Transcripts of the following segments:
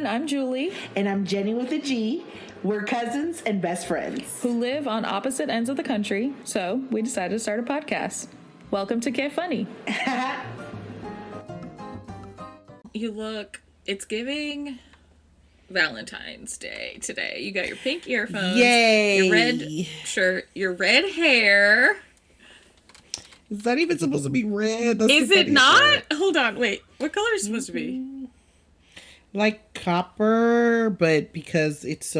everyone. I'm Julie. And I'm Genny with a G. We're cousins and best friends who live on opposite ends of the country, so we decided to start a podcast. Welcome to Get Funny. You look, it's giving Valentine's Day today. You got your pink earphones, yay, your red shirt, your red hair. It's not even supposed to be red. That's is it not? Part. Hold on, wait. What color is it supposed to be? Like copper, but because it's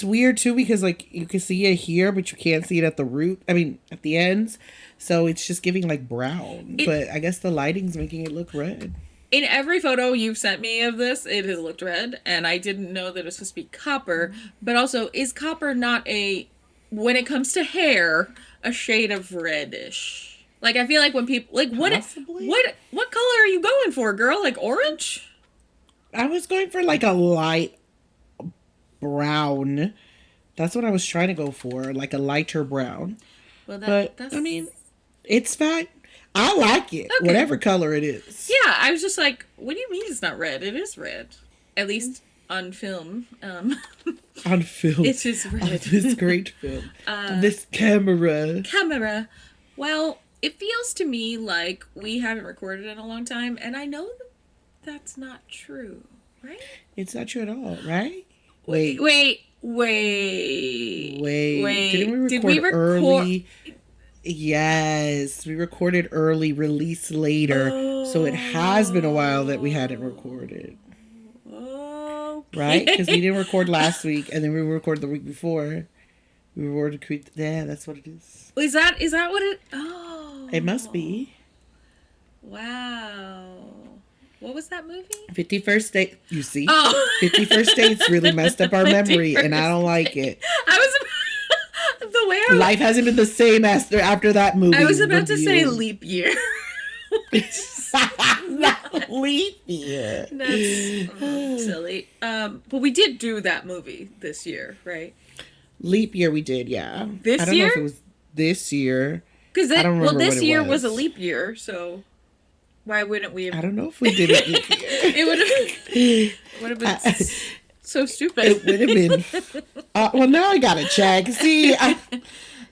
weird too, because like you can see it here, but you can't see it at the root. I mean, at the ends. So it's just giving like brown. But I guess the lighting's making it look red. In every photo you've sent me of this, it has looked red, and I didn't know that it was supposed to be copper. But also, is copper not when it comes to hair, a shade of reddish? Like, I feel like when people, like, what color are you going for, girl? Like, orange? I was going for, like, a light brown. That's what I was trying to go for, like a lighter brown. Well, that's... I mean, it's fine. I like it, okay. Whatever color it is. Yeah, I was just like, what do you mean it's not red? It is red. At least on film. On film. It is red. On this great film. On this camera. Well, it feels to me like we haven't recorded in a long time, and I know that's not true, right? It's not true at all, right? Wait. Did we record early? Yes, we recorded early, release later. So it has been a while that we hadn't recorded. Okay. Right? Because we didn't record last week, and then we recorded the week before. We recorded... Yeah, that's what it is. Is that what it... Oh. It must be. Wow. What was that movie? 51st Date. You see? Oh. 51st Dates really messed up our memory, and I don't like it. The way life hasn't been the same after that movie. I was about to say leap year. Leap year. That's silly. But we did do that movie this year, right? Leap year we did, yeah. I don't know if it was this year. Because this year was a leap year, so why wouldn't we have... I don't know if we did it leap year. It would have been so stupid. It would have been... well, now I gotta check. See,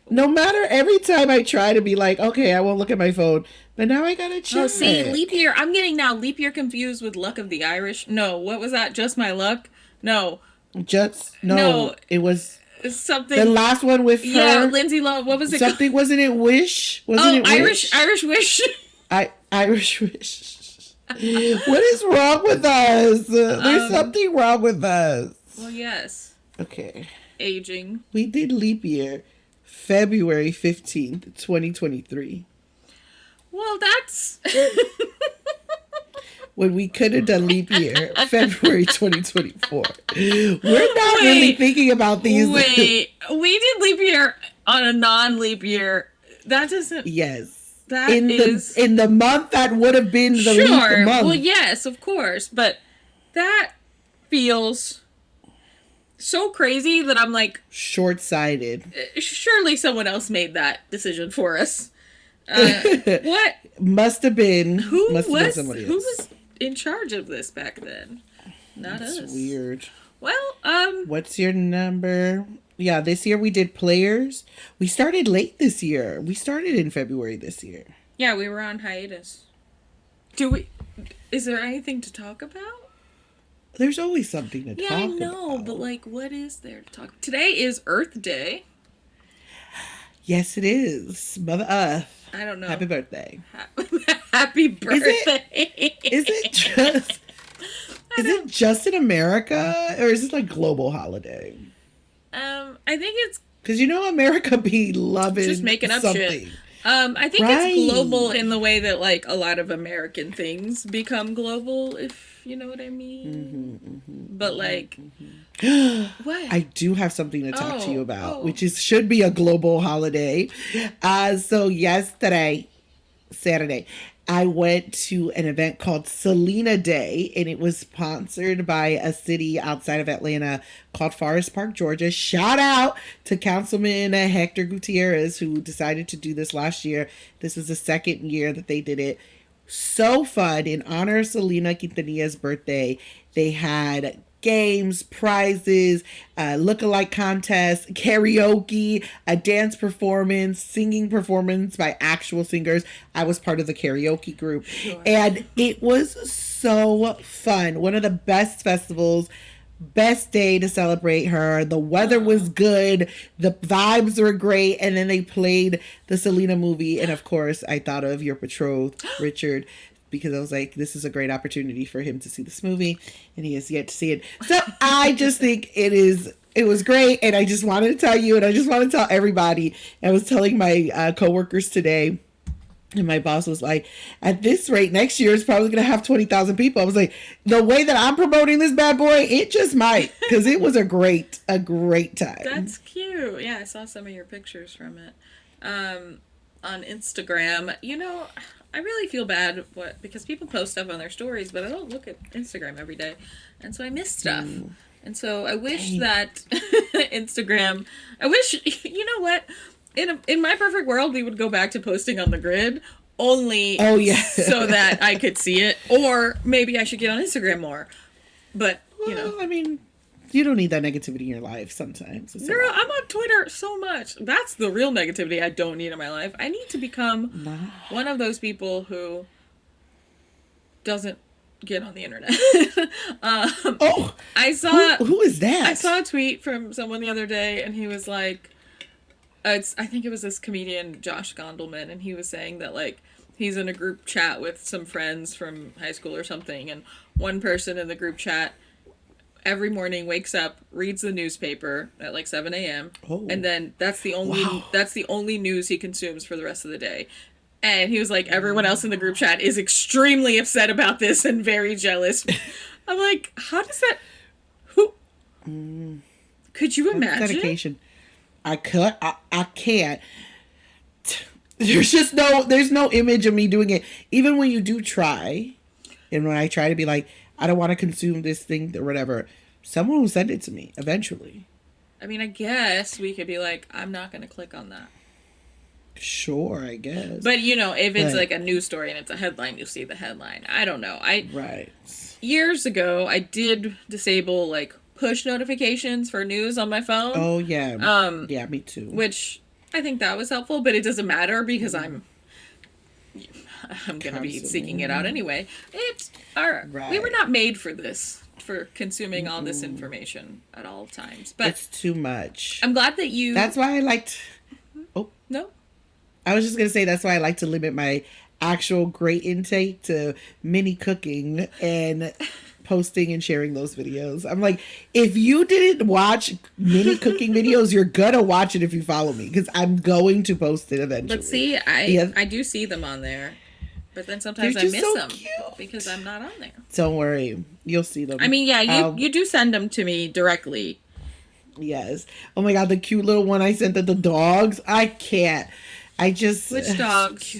no matter, every time I try to be like, okay, I won't look at my phone, but now I gotta check. Oh, see, leap year. I'm getting now leap year confused with Luck of the Irish. No, what was that? Just My Luck? No. No. It was... Something. The last one with her. Yeah, Lindsay Lohan. What was it? Something, wasn't it Wish? Wasn't it Wish? Irish Wish. Irish Wish. What is wrong with us? There's something wrong with us. Well, yes. Okay. Aging. We did leap year February 15th, 2023. Well, that's... When we could have done leap year, February 2024. We're not really thinking about these. Wait, we did leap year on a non-leap year. That doesn't... Yes. That is... In the month that would have been the leap month. Well, yes, of course. But that feels so crazy that I'm like... Short-sighted. Surely someone else made that decision for us. What? Must have been. Who was in charge of this back then? Not us. That's weird. Well, what's your number? Yeah, this year we did Players. We started late this year. We started in February this year. Yeah, we were on hiatus. Is there anything to talk about? There's always something to talk about. Yeah, I know, but like, what is there to talk about? Today is Earth Day. Yes, it is. Mother Earth. I don't know. Happy birthday. Happy birthday. Is it just in America, or is it like global holiday? I think it's... Because America be loving just making up something. Shit. I think it's global in the way that like a lot of American things become global, if you know what I mean. But like... What? I do have something to talk to you about, which should be a global holiday. So Saturday, I went to an event called Selena Day, and it was sponsored by a city outside of Atlanta called Forest Park, Georgia. Shout out to Councilman Hector Gutierrez, who decided to do this last year. This was the second year that they did it. So fun. In honor of Selena Quintanilla's birthday, they had games, prizes, look-alike contests, karaoke, a dance performance, singing performance by actual singers. I was part of the karaoke group, Sure. and it was so fun. One of the best festivals, best day to celebrate her. The weather Aw. was good, the vibes were great, and then they played the Selena movie. And of course, I thought of your betrothed, Richard, because I was like, this is a great opportunity for him to see this movie, and he has yet to see it. So I just think it was great, and I just wanted to tell you, and I just want to tell everybody. I was telling my coworkers today, and my boss was like, at this rate, next year is probably going to have 20,000 people. I was like, the way that I'm promoting this bad boy, it just might. Because it was a great time. That's cute. Yeah, I saw some of your pictures from it on Instagram. I really feel bad because people post stuff on their stories, but I don't look at Instagram every day, and so I miss stuff. And so I wish Dang. that Instagram. I wish you know what. In my perfect world, we would go back to posting on the grid only Oh, yeah. so that I could see it, or maybe I should get on Instagram more. But Well, I mean, you don't need that negativity in your life sometimes. It's girl, I'm on Twitter so much. That's the real negativity I don't need in my life. I need to become nah. one of those people who doesn't get on the internet. Oh, who is that? I saw a tweet from someone the other day, and he was like, I think it was this comedian Josh Gondelman, and he was saying that like he's in a group chat with some friends from high school or something, and one person in the group chat every morning wakes up, reads the newspaper at like 7 a.m. Oh. and then that's the only news he consumes for the rest of the day. And he was like, everyone else in the group chat is extremely upset about this and very jealous. I'm like, how does that? Who? Could you imagine? Dedication. I could. I can't. There's no image of me doing it. Even when you do try, and when I try to be like, I don't want to consume this thing or whatever, someone will send it to me eventually. I mean, I guess we could be like, I'm not going to click on that. Sure, I guess. But if it's like a news story and it's a headline, you'll see the headline. I don't know. Right. Years ago, I did disable like push notifications for news on my phone. Oh yeah. Yeah, me too. Which I think that was helpful, but it doesn't matter because I'm going to be seeking it out anyway. We were not made for this, for consuming all this information at all times. But it's too much. I'm glad that you. That's why I liked. Oh no. I was just gonna say that's why I like to limit my actual great intake to mini cooking and posting and sharing those videos. I'm like, if you didn't watch mini cooking videos, you're gonna watch it if you follow me because I'm going to post it eventually. But see, I do see them on there, but then sometimes I miss them cute. because I'm not on there. Don't worry, you'll see them. I mean, yeah, you do send them to me directly. Yes. Oh my god, the cute little one I sent to the dogs. I can't. Which dogs?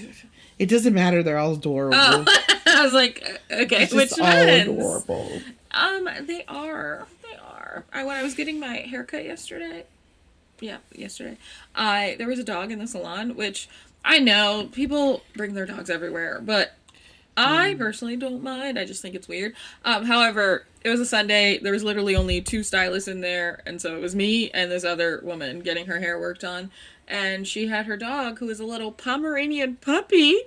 It doesn't matter. They're all adorable. Oh, I was like, okay, It's which just all ones? adorable. They are. When I was getting my haircut yesterday, there was a dog in the salon, which I know people bring their dogs everywhere, but I personally don't mind. I just think it's weird. However, it was a Sunday. There was literally only 2 stylists in there, and so it was me and this other woman getting her hair worked on. And she had her dog, who was a little Pomeranian puppy.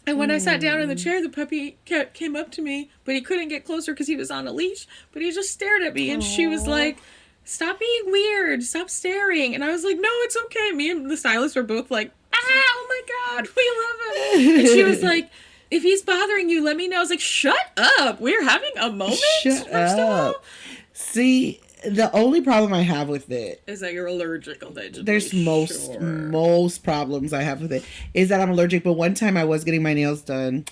And when I sat down in the chair, the puppy came up to me, but he couldn't get closer because he was on a leash. But he just stared at me, and she was like, "Stop being weird. Stop staring." And I was like, "No, it's okay." Me and the stylist were both like, "Ah, oh my god, we love him." And she was like, "If he's bothering you, let me know." I was like, "Shut up. We're having a moment." Shut up. See, the only problem I have with it is that you're allergic. Allegedly. There's most problems I have with it is that I'm allergic. But one time I was getting my nails done,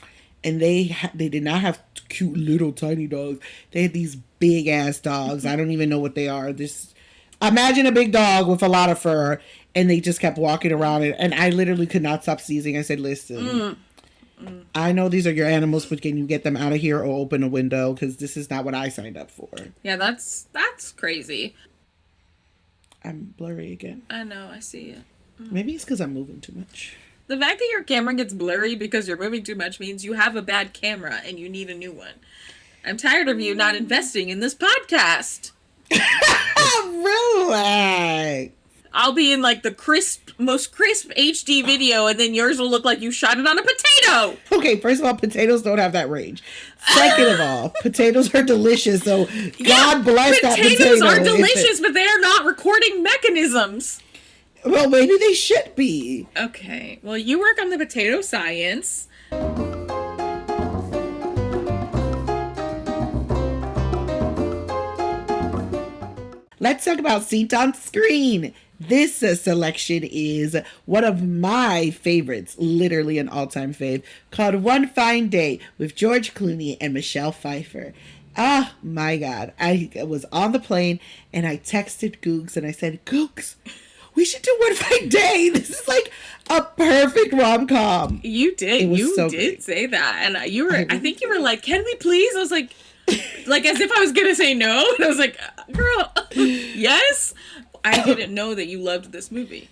and they did not have cute little tiny dogs. They had these big ass dogs. I don't even know what they are. Just imagine a big dog with a lot of fur, and they just kept walking around it. And I literally could not stop sneezing. I said, "Listen, I know these are your animals, but can you get them out of here or open a window? Because this is not what I signed up for." Yeah, that's crazy. I'm blurry again. I know, I see it. Maybe it's because I'm moving too much. The fact that your camera gets blurry because you're moving too much means you have a bad camera and you need a new one. I'm tired of you not investing in this podcast. Relax. I'll be in like the most crisp HD video, and then yours will look like you shot it on a potato. Okay, first of all, potatoes don't have that range. Second of all, potatoes are delicious, so God bless that potato. Potatoes are delicious, but they are not recording mechanisms. Well, maybe they should be. Okay, well, you work on the potato science. Let's talk about Seat on Screen. This selection is one of my favorites, literally an all-time fave, called One Fine Day with George Clooney and Michelle Pfeiffer. Oh my God. I was on the plane and I texted Googs and I said, Googs, we should do One Fine Day. This is like a perfect rom-com. You did. You so did say that. And you were, I think you were like, can we please? I was like as if I was going to say no. And I was like, girl, yes. I didn't know that you loved this movie.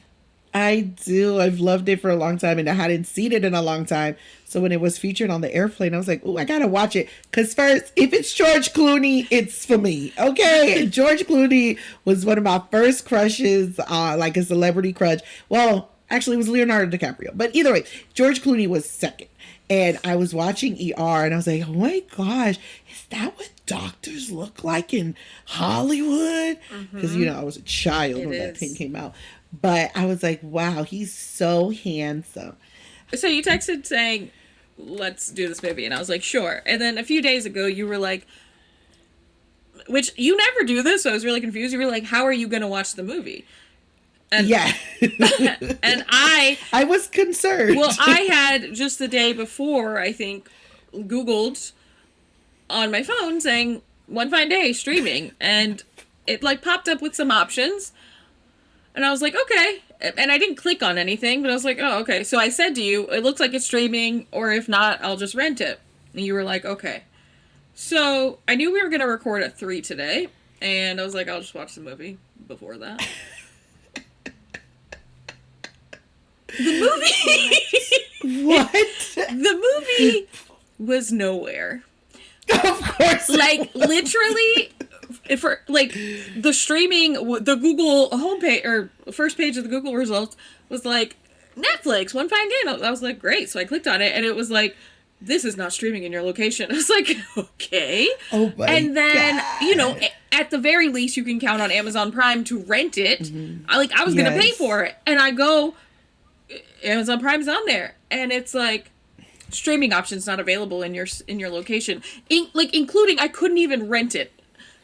I do. I've loved it for a long time and I hadn't seen it in a long time. So when it was featured on the airplane, I was like, oh, I got to watch it. Because first, if it's George Clooney, it's for me. Okay. George Clooney was one of my first crushes, like a celebrity crush. Well, actually, it was Leonardo DiCaprio. But either way, George Clooney was second. And I was watching ER and I was like, oh my gosh, is that what doctors look like in Hollywood? Because, you know, I was a child when that thing came out. But I was like, wow, he's so handsome. So you texted saying, let's do this movie. And I was like, sure. And then a few days ago, you were like, which you never do this. So I was really confused. You were like, how are you going to watch the movie? And, yeah. And I was concerned. Well, I had just the day before, I think, Googled on my phone saying One Fine Day streaming. And it like popped up with some options. And I was like, okay. And I didn't click on anything, but I was like, oh, okay. So I said to you, it looks like it's streaming, or if not, I'll just rent it. And you were like, okay. So I knew we were going to record at 3 today. And I was like, I'll just watch the movie before that. The movie. What? The movie was nowhere. Of course. Like, literally, for like the streaming, the Google homepage or first page of the Google results was like Netflix, One Fine Day. And I was like, great. So I clicked on it and it was like, this is not streaming in your location. I was like, okay. Oh my And then, God. you know, at the very least, you can count on Amazon Prime to rent it. Mm-hmm. I was going to pay for it. And I go, Amazon Prime's on there. And it's like, streaming options not available in your location. Including, I couldn't even rent it.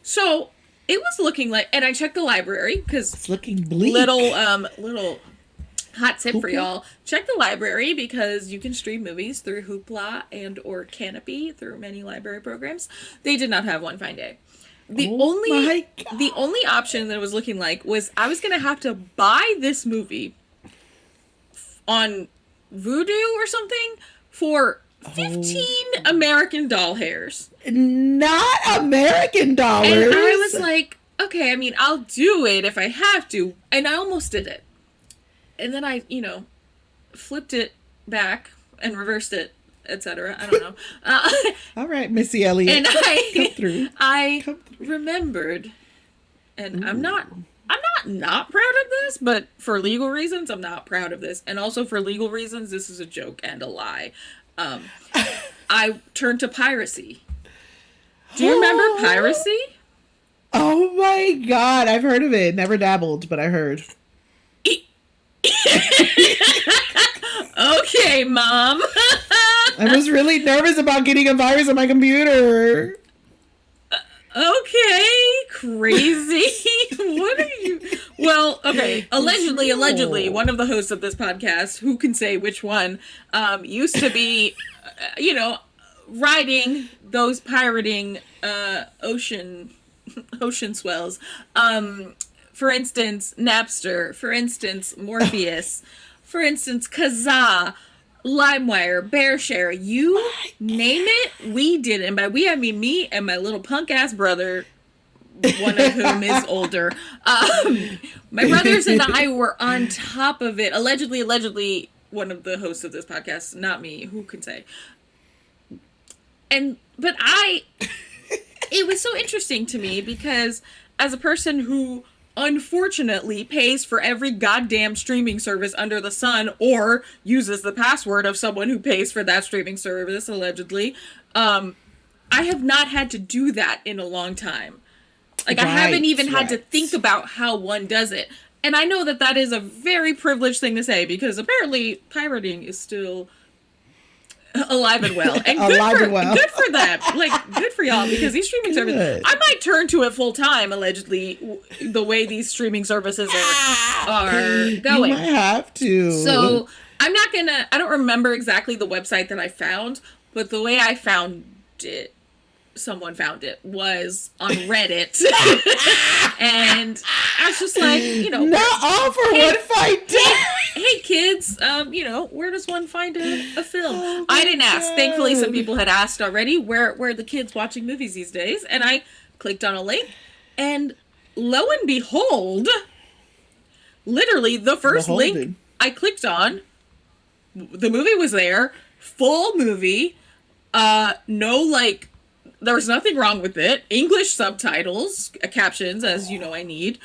So, it was looking like, and I checked the library, because it's looking bleak. Little hot tip for y'all. Check the library because you can stream movies through Hoopla and or Canopy through many library programs. They did not have One Fine Day. The only option that it was looking like was I was going to have to buy this movie on Vudu or something for 15 American doll hairs. Not American dollars. And I was like, okay, I mean, I'll do it if I have to. And I almost did it. And then I, flipped it back and reversed it, etc. I don't know. All right, Missy Elliott. And I Come through. remembered, and I'm not proud of this, but for legal reasons, I'm not proud of this. And also for legal reasons, this is a joke and a lie. I turned to piracy. Do you remember piracy? Oh my God, I've heard of it. Never dabbled, but I heard. Okay, Mom. I was really nervous about getting a virus on my computer. Okay, crazy. What are you? Well, okay. Allegedly, one of the hosts of this podcast, who can say which one, used to be, riding those pirating ocean swells. For instance, Napster. For instance, Morpheus. For instance, Kazaa. LimeWire, BearShare, you name it, we did it. And by we, I mean me and my little punk ass brother, one of whom is older. My brothers and I were on top of it. Allegedly, one of the hosts of this podcast, not me. Who can say? But it was so interesting to me because as a person who unfortunately pays for every goddamn streaming service under the sun or uses the password of someone who pays for that streaming service allegedly, I have not had to do that in a long time. Like, I haven't even had to think about how one does it. And I know that that is a very privileged thing to say because apparently pirating is still alive and well. And good for them. Like, good for y'all because these streaming services, I might turn to it full time, allegedly, the way these streaming services are going. You might have to. So, I don't remember exactly the website that I found, but the way I found it, someone found it, was on Reddit. And I was just like, not all for one fight day. Hey kids, where does one find a film? Oh, I didn't ask. God. Thankfully, some people had asked already where are the kids watching movies these days, and I clicked on a link, and lo and behold, literally the first link I clicked on, the movie was there, full movie, there was nothing wrong with it. English subtitles, captions, as you know I need.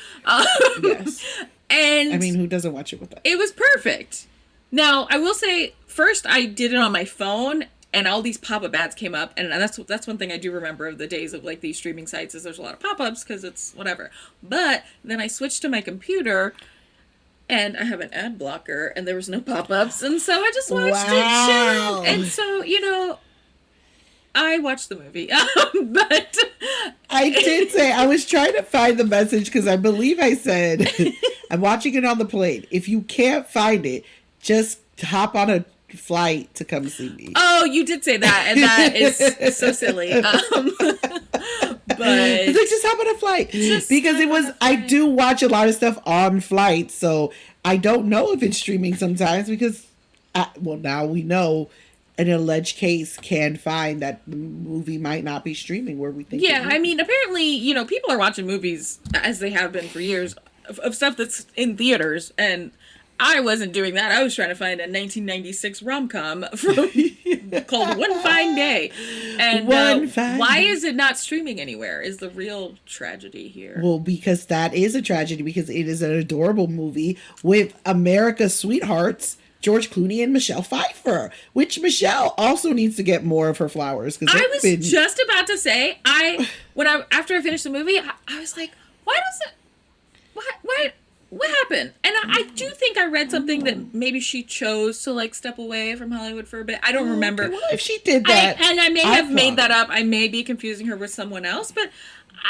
Yes. And I mean, who doesn't watch it with that? It was perfect. Now, I will say, first I did it on my phone, and all these pop-up ads came up, and that's one thing I do remember of the days of, like, these streaming sites, is there's a lot of pop-ups, because it's whatever. But then I switched to my computer, and I have an ad blocker, and there was no pop-ups, and so I just watched it chilling. And so, I watched the movie, but I did say, I was trying to find the message because I believe I said, I'm watching it on the plane. If you can't find it, just hop on a flight to come see me. Oh, you did say that, and that is so silly. But just hop on a flight because it was. I do watch a lot of stuff on flights, so I don't know if it's streaming sometimes because, now we know. An alleged case can find that the movie might not be streaming where we think. Yeah, I mean, apparently, people are watching movies as they have been for years of stuff that's in theaters, and I wasn't doing that. I was trying to find a 1996 rom-com called One Fine Day. And why is it not streaming anywhere is the real tragedy here. Well, because that is a tragedy because it is an adorable movie with America's sweethearts, George Clooney and Michelle Pfeiffer, which Michelle also needs to get more of her flowers. I was just about to say, after I finished the movie, I was like, what happened? And I do think I read something that maybe she chose to like step away from Hollywood for a bit. I don't remember. Well, if she did that, I may have made that up. I may be confusing her with someone else, but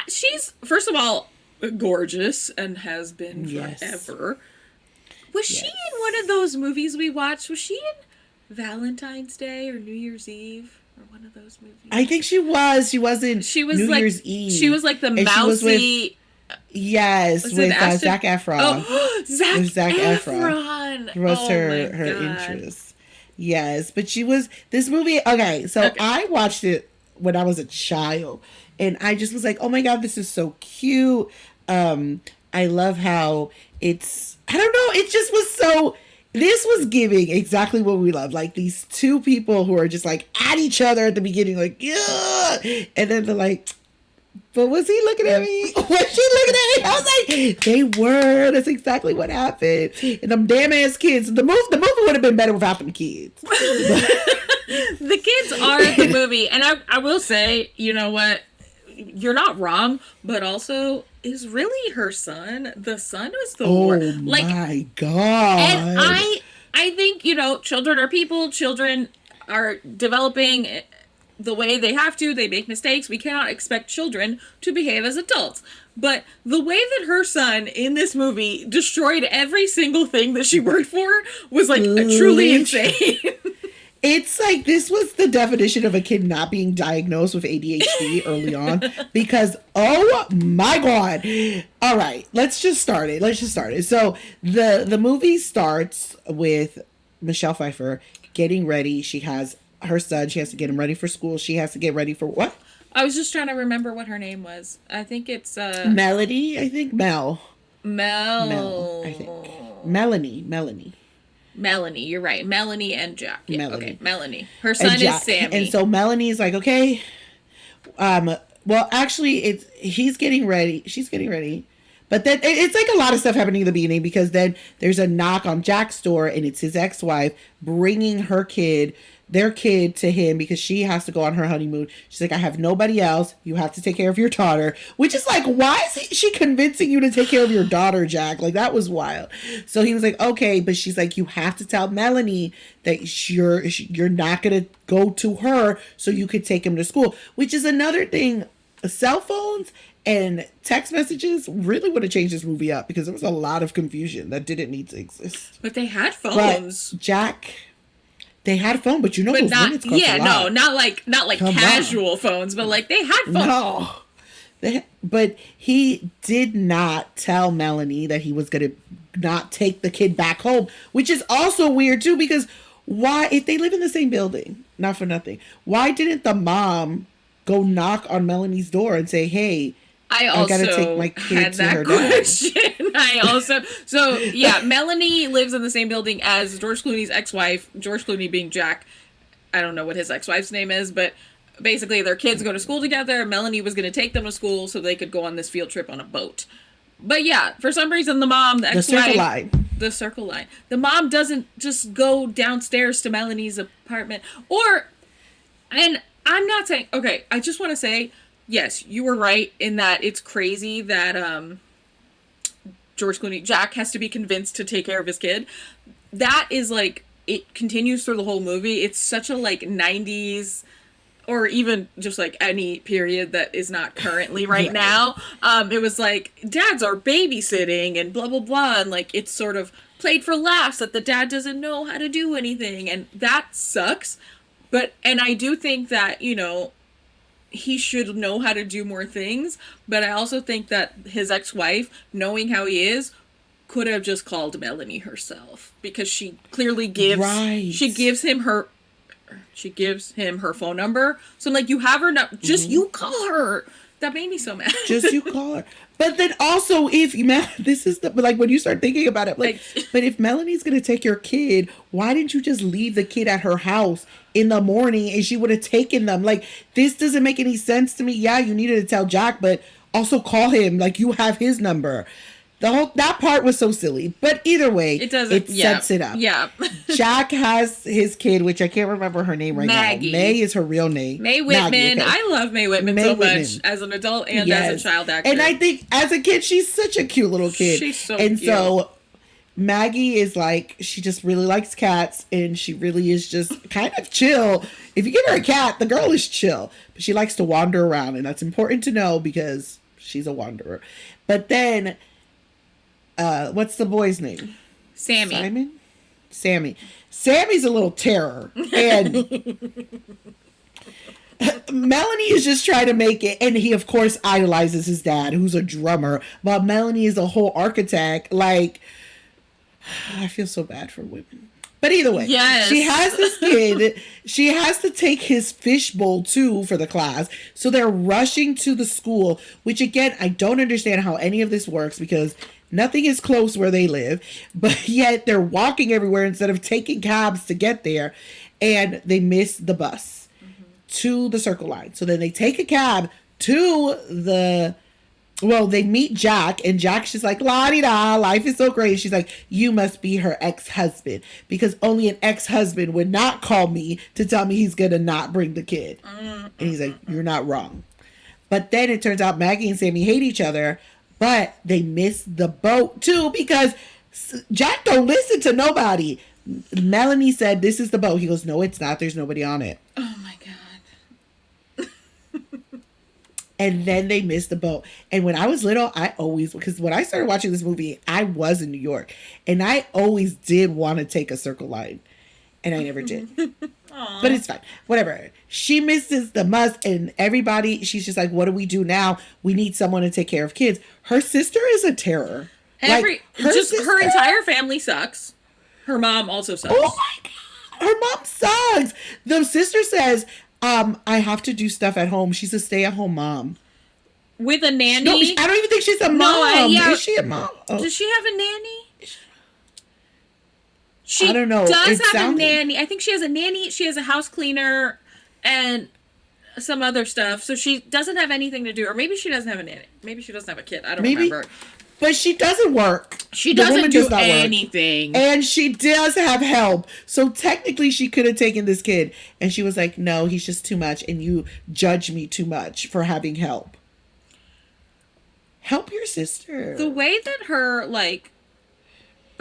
she's, first of all, gorgeous and has been forever. Was she in one of those movies we watched? Was she in Valentine's Day or New Year's Eve or one of those movies? I think she was. She was in New Year's Eve. She was like the mousy. With Zac Efron. Oh, Zac Efron was her interest. Yes, but she was this movie. Okay, so I watched it when I was a child, and I just was like, "Oh my god, this is so cute." I love how it's. I don't know. It just was so. This was giving exactly what we love. Like these two people who are just like at each other at the beginning, like yeah, and then they're like. But was he looking at me? Was she looking at me? I was like, they were. That's exactly what happened. And them damn ass kids. The movie would have been better without them kids. The kids are the movie. And I will say, you know what? You're not wrong, but also is really her son. The son was the worst. Oh my God. And I think, children are people. Children are developing the way they have to. They make mistakes. We cannot expect children to behave as adults. But the way that her son in this movie destroyed every single thing that she worked for was like truly insane. It's like this was the definition of a kid not being diagnosed with ADHD early on because, oh my God. All right, let's just start it. So the movie starts with Michelle Pfeiffer getting ready. She has her son. She has to get him ready for school. She has to get ready for what? I was just trying to remember what her name was. I think it's Melody. I think Mel. I think Melanie. Melanie, you're right. Melanie and Jack. Yeah, okay. Melanie Melanie. Her and son is Jack. And Sammy. so Melanie's like, okay, well, actually, he's getting ready. She's getting ready. But then it's like a lot of stuff happening in the beginning because then there's a knock on Jack's door and it's his ex-wife bringing their kid to him because she has to go on her honeymoon. She's like, I have nobody else. You have to take care of your daughter, which is like, why is she convincing you to take care of your daughter, Jack? Like, that was wild. So he was like, okay, but she's like, you have to tell Melanie that you're not going to go to her so you could take him to school, which is another thing. Cell phones and text messages really would have changed this movie up because there was a lot of confusion that didn't need to exist. But they had phones. But Jack, they had a phone, but you know, but those not minutes cost a lot. no, not like Come casual on. phones, but like they had phones. No. But he did not tell Melanie that he was going to not take the kid back home, which is also weird too because why, if they live in the same building, not for nothing, why didn't the mom go knock on Melanie's door and say, hey, I also gotta take my kid had to that her dad. question. So yeah, Melanie lives in the same building as George Clooney's ex-wife, George Clooney being Jack. I don't know what his ex-wife's name is, but basically their kids go to school together. Melanie was going to take them to school so they could go on this field trip on a boat. But yeah, for some reason the mom, the ex-wife, the circle line. The mom doesn't just go downstairs to Melanie's apartment and I'm not saying, okay, I just want to say, yes, you were right in that it's crazy that George Clooney, Jack has to be convinced to take care of his kid. That is like, it continues through the whole movie. It's such a like 90s or even just like any period that is not currently right now. It was like, dads are babysitting and blah, blah, blah. And like, it's sort of played for laughs that the dad doesn't know how to do anything. And that sucks. And I do think that, you know, he should know how to do more things. But I also think that his ex-wife, knowing how he is, could have just called Melanie herself. Because she clearly gives him her phone number. So I'm like, you have her now. Just you call her. That made me so mad. Just you call her. But then also, this is like when you start thinking about it, like, but if Melanie's gonna take your kid, why didn't you just leave the kid at her house in the morning and she would have taken them? Like, this doesn't make any sense to me. Yeah, you needed to tell Jack, but also call him. Like, you have his number. That part was so silly, but either way, it sets it up. Yeah. Jack has his kid, which I can't remember her name right Maggie. now. May is her real name. May Whitman. Maggie, okay. I love May Whitman so much as an adult and as a child actor. And I think as a kid, she's such a cute little kid. She's so cute. So Maggie is like, she just really likes cats and she really is just kind of chill. If you give her a cat, the girl is chill, but she likes to wander around, and that's important to know because she's a wanderer. But then what's the boy's name? Sammy. Sammy's a little terror. And Melanie is just trying to make it. And he, of course, idolizes his dad, who's a drummer. While Melanie is a whole architect. Like, I feel so bad for women. But either way, yes. She has this kid. She has to take his fishbowl too for the class. So they're rushing to the school, which again, I don't understand how any of this works because nothing is close where they live, but yet they're walking everywhere instead of taking cabs to get there, and they miss the bus to the Circle Line. So then they take a cab to they meet Jack, and Jack's just like, la-di-da, life is so great. She's like, you must be her ex-husband, because only an ex-husband would not call me to tell me he's gonna not bring the kid. And he's like, you're not wrong. But then it turns out Maggie and Sammy hate each other, but they miss the boat too because Jack don't listen to nobody. Melanie said, this is the boat. He goes, no, it's not. There's nobody on it. Oh my God. And then they missed the boat. And when I was little, because when I started watching this movie, I was in New York. And I always did want to take a Circle Line. And I never did. But it's fine. Whatever. She misses the bus, and everybody, she's just like, what do we do now? We need someone to take care of kids. Her sister is a terror. Her entire family sucks. Her mom also sucks. Oh my God. Her mom sucks. The sister says, I have to do stuff at home. She's a stay-at-home mom. With a nanny? No, I don't even think she's a mom. Is she a mom? Does she have a nanny? I She don't know. does It have a sounded nanny. I think she has a nanny. She has a house cleaner and some other stuff. So she doesn't have anything to do, or maybe she doesn't have a nanny. Maybe she doesn't have a kid. I don't maybe, remember. but she doesn't work. She The doesn't woman do does not work. anything. And she does have help. So technically she could have taken this kid and she was like, "No, he's just too much and you judge me too much for having help." Help your The sister. way that her like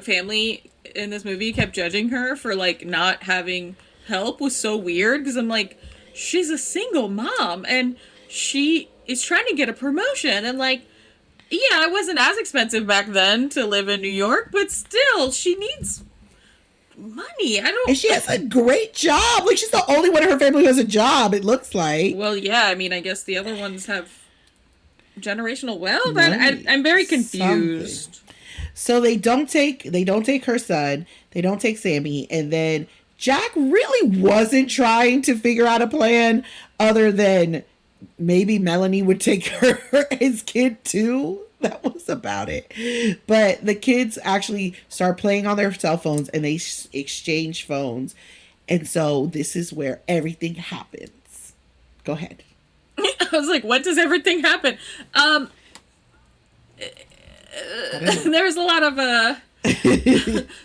family in this movie kept judging her for like not having help was so weird because I'm like, she's a single mom and she is trying to get a promotion and like, yeah, it wasn't as expensive back then to live in New York, but still, she needs money. I And she don't. has a great job. Like she's the only one in her family who has a job, it looks like. Well, yeah, I mean, I guess the other ones have generational wealth. Money. I'm very Something. confused. So they don't take her son, they don't take Sammy, and then Jack really wasn't trying to figure out a plan other than maybe Melanie would take his kid too. That was about it. But the kids actually start playing on their cell phones and they exchange phones. And so this is where everything happens. Go ahead. I was like, what does everything happen? I don't know. There's a lot of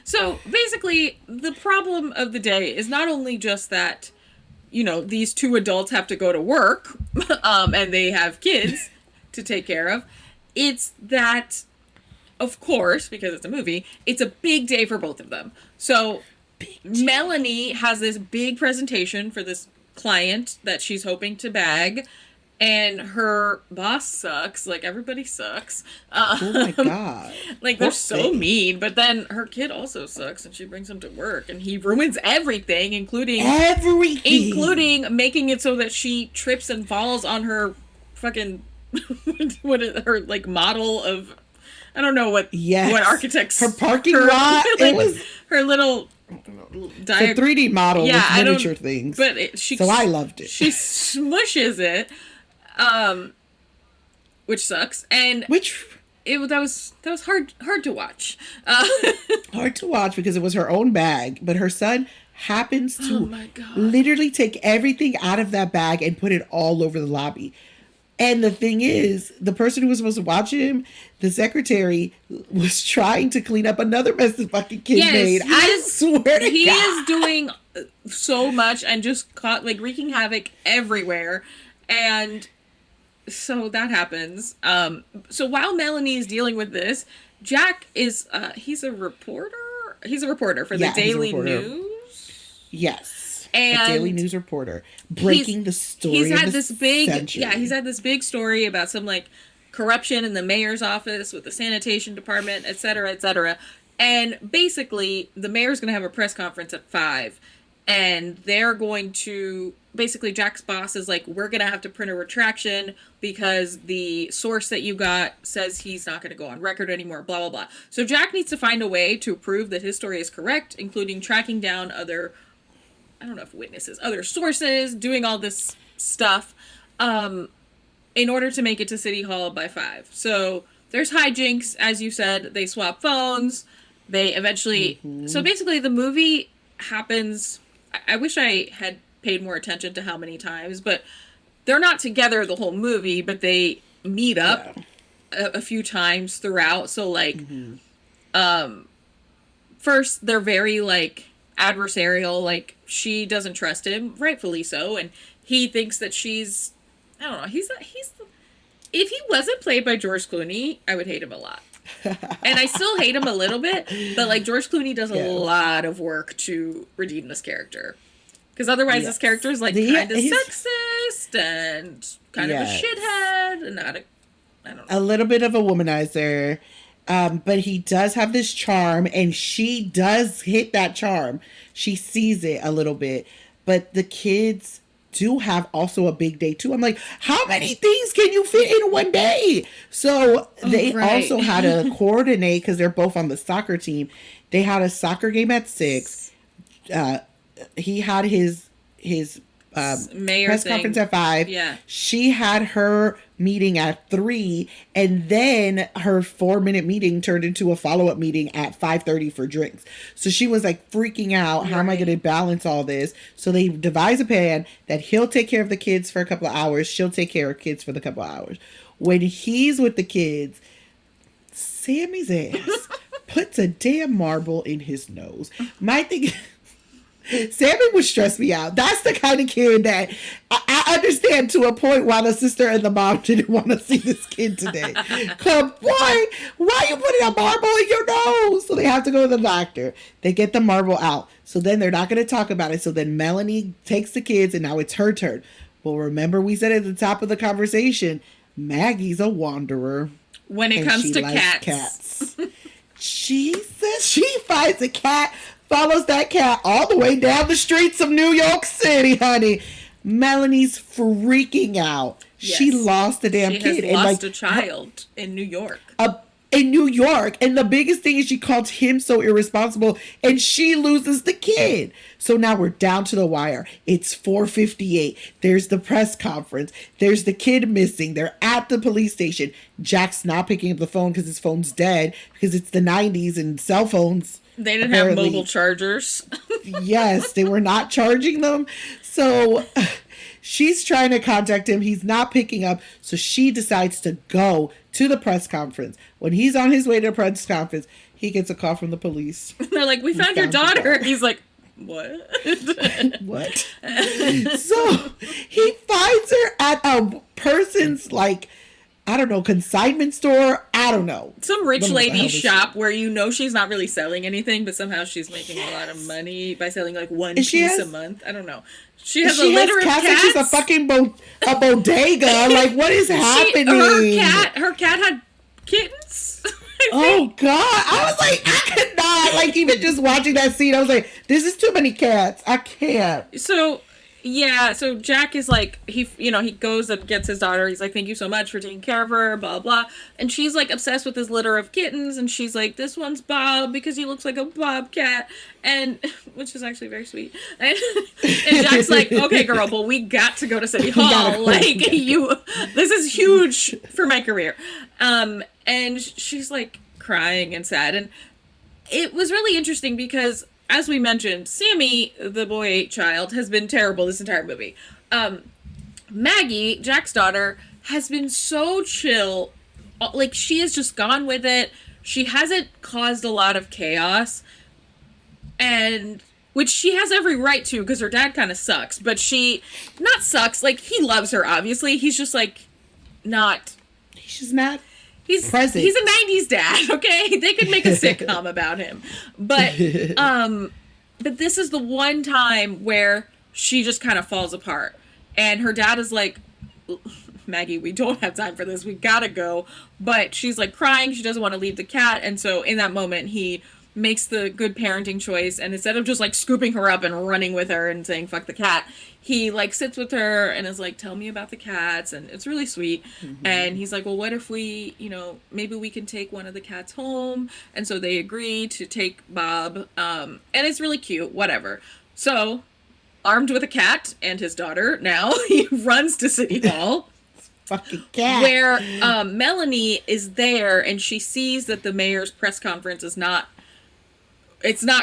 so basically the problem of the day is not only just that, you know, these two adults have to go to work and they have kids to take care of. It's that, of course, because it's a movie, it's a big day for both of them. So Melanie has this big presentation for this client that she's hoping to bag, and her boss sucks. Like everybody sucks. Oh my God. Like they're Poor so thing. mean. But then her kid also sucks, and she brings him to work, and he ruins everything, Everything. including making it so that she trips and falls on her fucking what is her like model of, I don't know what Yes. architects Her parking her, lot. like It was her little the 3D model yeah, with I don't, miniature things. but So I loved it. She smushes it, um, which sucks, and Which that was hard to watch. hard to watch because it was her own bag, but her son happens Oh to my god! literally take everything out of that bag and put it all over the lobby. And the thing is, the person who was supposed to watch him, the secretary, was trying to clean up another mess the fucking kid Yes, made. I swear to he God. is doing so much and just caught like wreaking havoc everywhere, and so that happens. So while Melanie is dealing with this, Jack is he's a reporter. He's a reporter for the Yeah, he's a Daily reporter. News. Yes. A And Daily News reporter breaking the story he's of had the this big century. yeah, he's had this big story about some like corruption in the mayor's office with the sanitation department, et cetera, et cetera. And basically the mayor's going to have a press conference at 5, and they're going to basically, Jack's boss is like, we're going to have to print a retraction because the source that you got says he's not going to go on record anymore, blah blah blah. So Jack needs to find a way to prove that his story is correct, including tracking down other, I don't know if witnesses, other sources, doing all this stuff, in order to make it to City Hall by 5. So there's hijinks, as you said. They swap phones. They eventually. So basically, the movie happens. I wish I had paid more attention to how many times, but they're not together the whole movie, but they meet up a few times throughout. So like, first they're very like adversarial, like she doesn't trust him, rightfully so, and he thinks that she's, I don't know, he's the, if he wasn't played by George Clooney, I would hate him a lot. And I still hate him a little bit, but like George Clooney does a lot of work to redeem this character. Because otherwise this character is like kind of sexist and kind of a shithead and not a, I don't know. A little bit of a womanizer. But he does have this charm, and she does hit that charm. She sees it a little bit. But the kids do have also a big day, too. I'm like, how many things can you fit in one day? So they also had to coordinate because they're both on the soccer team. They had a soccer game at 6. He had his Mayor press thing. conference at 5. Yeah. She had her meeting at 3, and then her 4-minute meeting turned into a follow-up meeting at 5:30 for drinks. So she was like freaking out, how am I going to Right. balance all this? So they devise a plan that he'll take care of the kids for a couple of hours, she'll take care of kids for the couple of hours. When he's with the kids, Sammy's ass puts a damn marble in his nose. My thing, Sammy would stress me out. That's the kind of kid that I understand to a point why the sister and the mom didn't want to see this kid today. Come, why are you putting a marble in your nose? So they have to go to the doctor. They get the marble out. So then they're not going to talk about it. So then Melanie takes the kids and now it's her turn. Well, remember we said at the top of the conversation, Maggie's a wanderer. When it And comes she to likes cats. She says she finds a cat, follows that cat all the way down the streets of New York City, honey. Melanie's freaking out. Yes. She lost a damn She kid. has lost a child in New York. In New York. And the biggest thing is she called him so irresponsible and she loses the kid. So now we're down to the wire. It's 4:58. There's the press conference. There's the kid missing. They're at the police station. Jack's not picking up the phone because his phone's dead because it's the 90s and cell phones. They didn't Apparently. have mobile chargers. Yes, they were not charging them. So she's trying to contact him. He's not picking up. So she decides to go to the press conference. When he's on his way to the press conference, he gets a call from the police. They're like, we found your daughter. He's like, what? What? So he finds her at a person's, like, I don't know, consignment store. I don't know. Some rich What the hell lady's is shop where you know she's not really selling anything, but somehow she's making a lot of money by selling like one And she piece has- a month. I don't know. She has She a litter has of cats cats. like she's a fucking a bodega. Like, what is happening? Her cat had kittens. Oh God! I was like, I could not. Like, even just watching that scene, I was like, this is too many cats. I can't. So yeah, so Jack is like, he goes and gets his daughter. He's like, thank you so much for taking care of her, blah blah. And she's like obsessed with this litter of kittens, and she's like, this one's Bob because he looks like a bobcat, and which is actually very sweet. And Jack's like, okay, girl, but we got to go to City Hall. Like, this is huge for my career. And she's like crying and sad, and it was really interesting because, as we mentioned, Sammy, the boy child, has been terrible this entire movie. Maggie, Jack's daughter, has been so chill. Like, she has just gone with it. She hasn't caused a lot of chaos. And, which she has every right to, because her dad kind of sucks. But not sucks, like, he loves her, obviously. He's just, like, not... He's just not He's present. He's a 90s dad, okay? They could make a sitcom about him. But this is the one time where she just kind of falls apart. And her dad is like, Maggie, we don't have time for this. We gotta go. But she's like crying. She doesn't want to leave the cat. And so in that moment, he makes the good parenting choice. And instead of just like scooping her up and running with her and saying, fuck the cat, he like sits with her and is like, tell me about the cats. And it's really sweet. Mm-hmm. And he's like, well, what if we, maybe we can take one of the cats home. And so they agree to take Bob. And it's really cute, whatever. So armed with a cat and his daughter, now he runs to City Hall. Fucking cat. Where Melanie is there and she sees that the mayor's press conference is not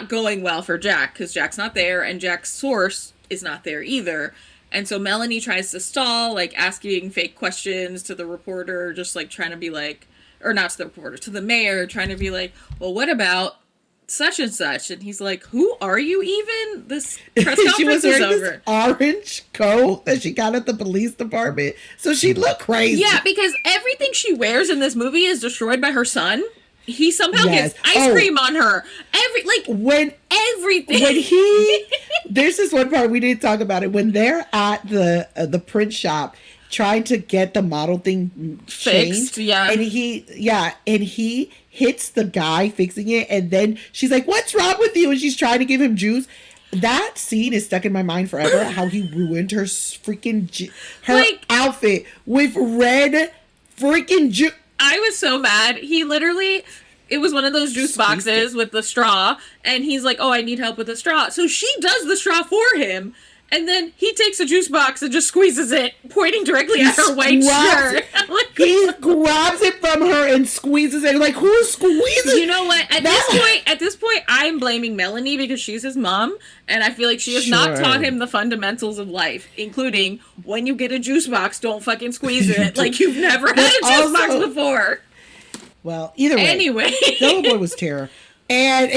going well for Jack because Jack's not there and Jack's source is not there either. And so Melanie tries to stall, like asking fake questions to the reporter, just like trying to be like, or not to the reporter, to the mayor, trying to be like, well, what about such and such? And he's like, who are you even? This press conference she was is wearing over. this orange coat that she got at the police department, so she looked crazy. Yeah, because everything she wears in this movie is destroyed by her son. He somehow gets ice cream on her. Everything. There's this one part we didn't talk about it when they're at the print shop trying to get the model thing fixed. changed, Yeah, and he hits the guy fixing it, and then she's like, "What's wrong with you?" And she's trying to give him juice. That scene is stuck in my mind forever. How he ruined her freaking outfit with red freaking juice. I was so mad. He literally, it was one of those juice boxes with the straw, and he's like, oh, I need help with the straw. So she does the straw for him, And then he takes a juice box and just squeezes it, pointing directly He at her white squats shirt. Like, He grabs it from her and squeezes it. Like, who's squeezing? you know what? At this point, I'm blaming Melanie because she's his mom, and I feel like she has not taught him the fundamentals of life, including when you get a juice box, don't fucking squeeze it like you've never had a juice box before. Well, either way. Anyway. Yellow Boy was terror. And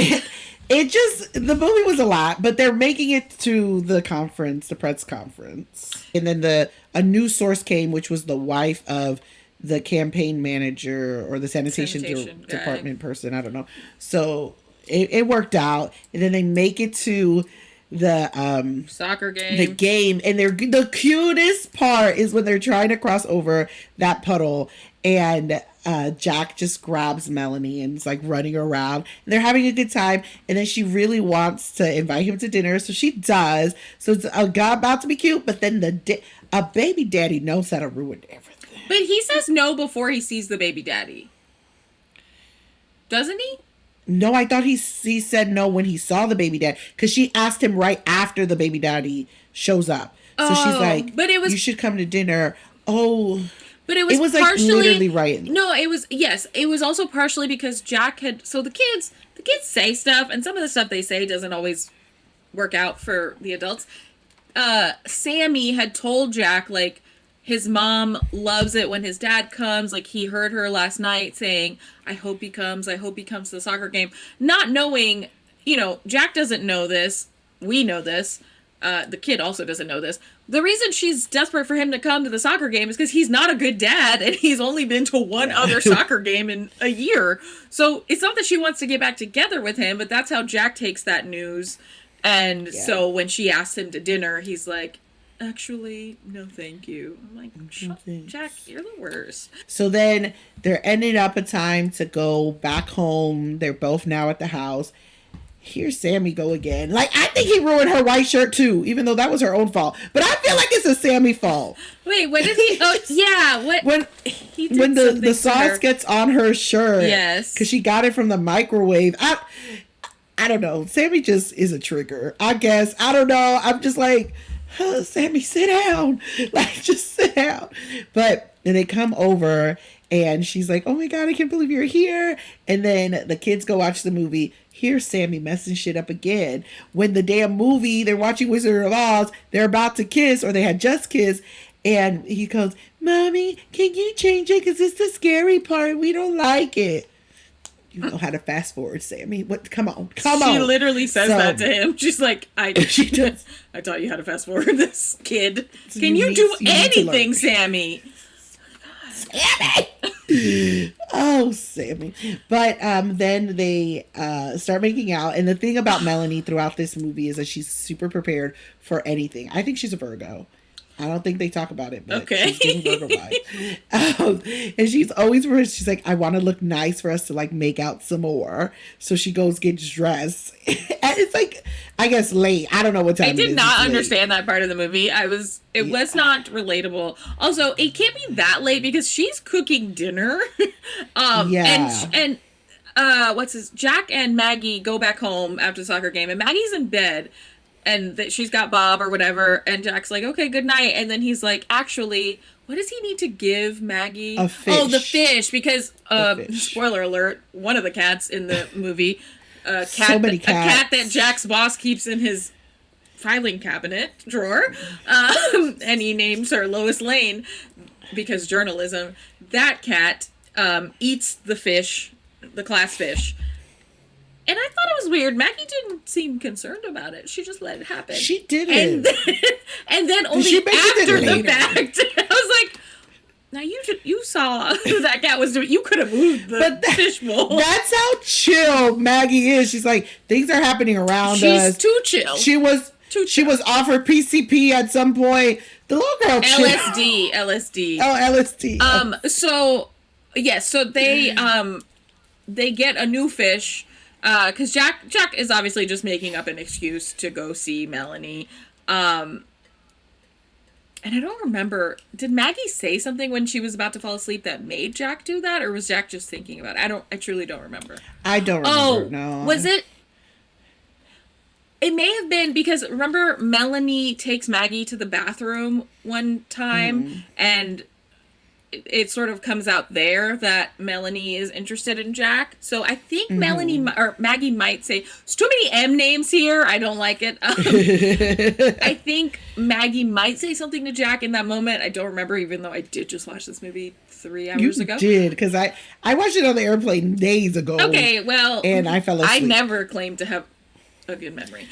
it just, the movie was a lot, but they're making it to the conference, the press conference. And then a new source came, which was the wife of the campaign manager or the sanitation department person. I don't know. So it worked out. And then they make it to the soccer game. The game. And the cutest part is when they're trying to cross over that puddle, and Jack just grabs Melanie and is like running around, and they're having a good time. And then she really wants to invite him to dinner, so she does. So it's about to be cute, but then a baby daddy knows how to ruin everything. But he says no before he sees the baby daddy, doesn't he? No, I thought he said no when he saw the baby daddy, because she asked him right after the baby daddy shows up. So she's like, "But it was, you should come to dinner." Oh. But it was partially, like literally right. No, it was, yes. It was also partially because Jack had, so the kids say stuff, and some of the stuff they say doesn't always work out for the adults. Sammy had told Jack, like, his mom loves it when his dad comes. Like, he heard her last night saying, I hope he comes to the soccer game. Not knowing, Jack doesn't know this. We know this. The kid also doesn't know this. The reason she's desperate for him to come to the soccer game is because he's not a good dad, and he's only been to one other soccer game in a year. So it's not that she wants to get back together with him, but that's how Jack takes that news. And so when she asks him to dinner, he's like, actually, no thank you. I'm like, Jack, you're the worst. So then they're ending up a time to go back home. They're both now at the house. Here's Sammy go again. Like, I think he ruined her white shirt too, even though that was her own fault. But I feel like it's a Sammy fault. Wait, what did he? Oh, yeah. What? When the sauce gets on her shirt. Yes. Because she got it from the microwave. I don't know. Sammy just is a trigger, I guess. I don't know. I'm just like, oh, Sammy, sit down. Like, just sit down. But then they come over, and she's like, oh my God, I can't believe you're here. And then the kids go watch the movie. Here's Sammy messing shit up again. When the damn movie, they're watching Wizard of Oz, they're about to kiss, or they had just kissed, and he goes, Mommy, can you change it? Because it's the scary part. We don't like it. You know how to fast forward, Sammy. What? Come on. She literally says that to him. She's like, I taught you how to fast forward this, kid. Can you do anything, Sammy? Sammy! Oh, Sammy. But then they start making out. And the thing about Melanie throughout this movie is that she's super prepared for anything. I think she's a Virgo. I don't think they talk about it, but she's doing Virgo vibes. And she's like, I want to look nice for us to like make out some more. So she goes get dressed. And it's like, I guess late. I don't know what time I did not understand that part of the movie. It was not relatable. Also, it can't be that late because she's cooking dinner. And Jack and Maggie go back home after the soccer game, and Maggie's in bed. And that she's got Bob or whatever, and Jack's like, okay, good night. And then he's like, actually, what does he need to give Maggie? A fish. Oh, the fish, because spoiler alert, one of the cats in the movie, a cat that Jack's boss keeps in his filing cabinet drawer, and he names her Lois Lane because journalism. That cat eats the fish, the class fish. And I thought it was weird. Maggie didn't seem concerned about it. She just let it happen. She didn't. And then only after the fact, I was like, now you saw that cat was doing. You could have moved the fish bowl. That's how chill Maggie is. She's like, things are happening around us. She's too chill. She was offered PCP at some point. The little girl chill. LSD. Oh, LSD. So yes. So they get a new fish. Because Jack is obviously just making up an excuse to go see Melanie. And I don't remember, did Maggie say something when she was about to fall asleep that made Jack do that? Or was Jack just thinking about it? I truly don't remember. I don't remember, no. Was it? It may have been because remember Melanie takes Maggie to the bathroom one time and it sort of comes out there that Melanie is interested in Jack. So I think Melanie or Maggie might say, "There's too many M names here. I don't like it." I think Maggie might say something to Jack in that moment. I don't remember, even though I did just watch this movie 3 hours ago. You did, because I watched it on the airplane days ago. Okay, well, and I fell asleep. I never claimed to have a good memory.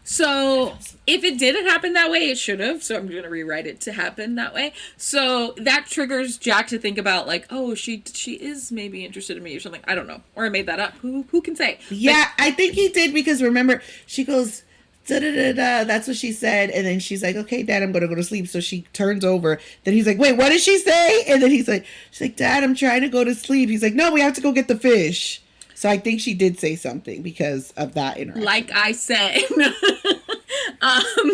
So if it didn't happen that way, it should have. So I'm going to rewrite it to happen that way. So that triggers Jack to think about like, oh, she is maybe interested in me or something. I don't know. Or I made that up. Who can say? Yeah, I think he did, because remember, she goes, da da da da. That's what she said, and then she's like, "Okay, Dad, I'm gonna go to sleep." So she turns over. Then he's like, "Wait, what did she say?" And then she's like, "Dad, I'm trying to go to sleep." He's like, "No, we have to go get the fish." So I think she did say something because of that interaction. Like I said.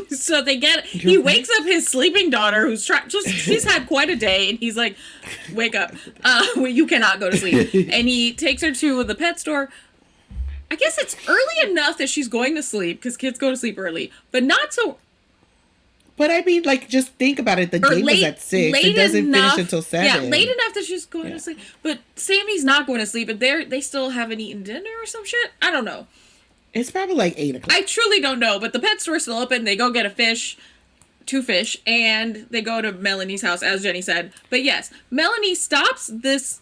So he wakes up his sleeping daughter who's she's had quite a day, and he's like, "Wake up. You cannot go to sleep." And he takes her to the pet store. I guess it's early enough that she's going to sleep because kids go to sleep early, but not so. But I mean, like, just think about it. The game was at 6. It doesn't finish until 7. Yeah, late enough that she's going to sleep. But Sammy's not going to sleep, but they still haven't eaten dinner or some shit. I don't know. It's probably like 8 o'clock. I truly don't know, but the pet store's still open. They go get a fish, 2 fish, and they go to Melanie's house, as Jenny said. But yes, Melanie stops this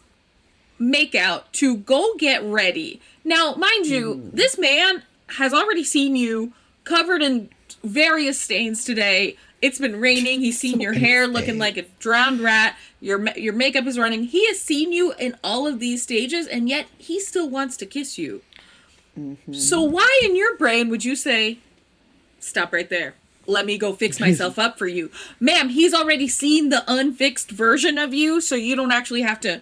makeout to go get ready. Now, mind you, this man has already seen you covered in various stains today. It's been raining. He's seen your hair looking like a drowned rat. Your makeup is running. He has seen you in all of these stages, and yet he still wants to kiss you. So why in your brain would you say, "Stop right there. Let me go fix myself up for you"? Ma'am, he's already seen the unfixed version of you, so you don't actually have to.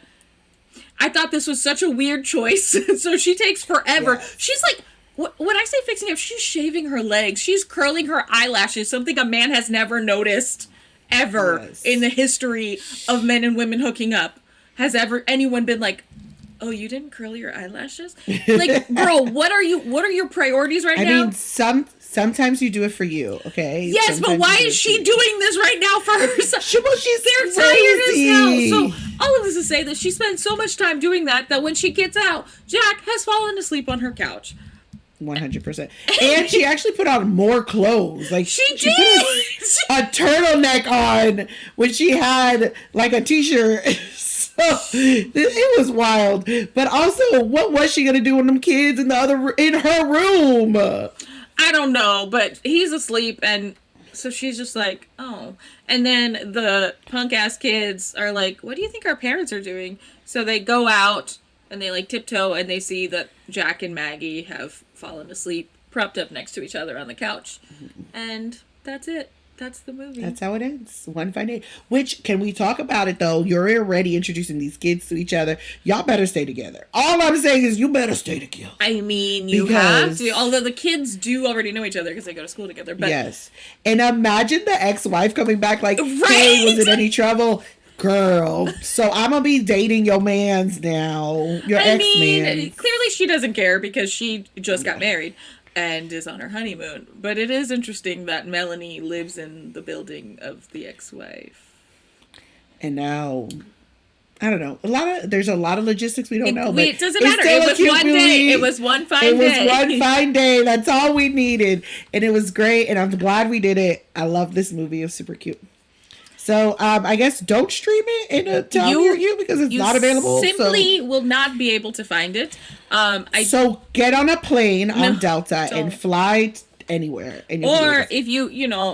I thought this was such a weird choice. So she takes forever. Yes. She's like, when I say fixing up, she's shaving her legs. She's curling her eyelashes, something a man has never noticed ever in the history of men and women hooking up. Has ever anyone been like, "Oh, you didn't curl your eyelashes?" Like, girl, what are your priorities now? I mean, sometimes you do it for you, okay? Yes, sometimes, but why is she doing this right now for herself? She's They're tired as hell. So all of this to say that she spends so much time doing that when she gets out, Jack has fallen asleep on her couch. 100%. And she actually put on more clothes. Like she did put a turtleneck on when she had like a t-shirt. It was wild. But also, what was she gonna do with them kids in her room? I don't know, but he's asleep, and so she's just like, "Oh." And then the punk ass kids are like, "What do you think our parents are doing?" So they go out and they like tiptoe, and they see that Jack and Maggie have fallen asleep, propped up next to each other on the couch, and that's it. That's the movie. That's how it ends. One fine day. Which, can we talk about it, though? You're already introducing these kids to each other. Y'all better stay together. All I'm saying is you better stay together. I mean, you have to. Although the kids do already know each other because they go to school together. But yes. And imagine the ex-wife coming back like, "Hey, was in any trouble?" Girl, so I'm gonna be dating your mans now. Your ex-man. Clearly she doesn't care because she just got married and is on her honeymoon. But it is interesting that Melanie lives in the building of the ex-wife. And now, I don't know. There's a lot of logistics we don't know. But it doesn't matter. It was one day. It was one fine day. It was one fine day. That's all we needed. And it was great. And I'm glad we did it. I love this movie. It was super cute. So, I guess don't stream it in a town near you because it's not available. Simply will not be able to find it. So get on a plane on Delta and fly anywhere. And or if you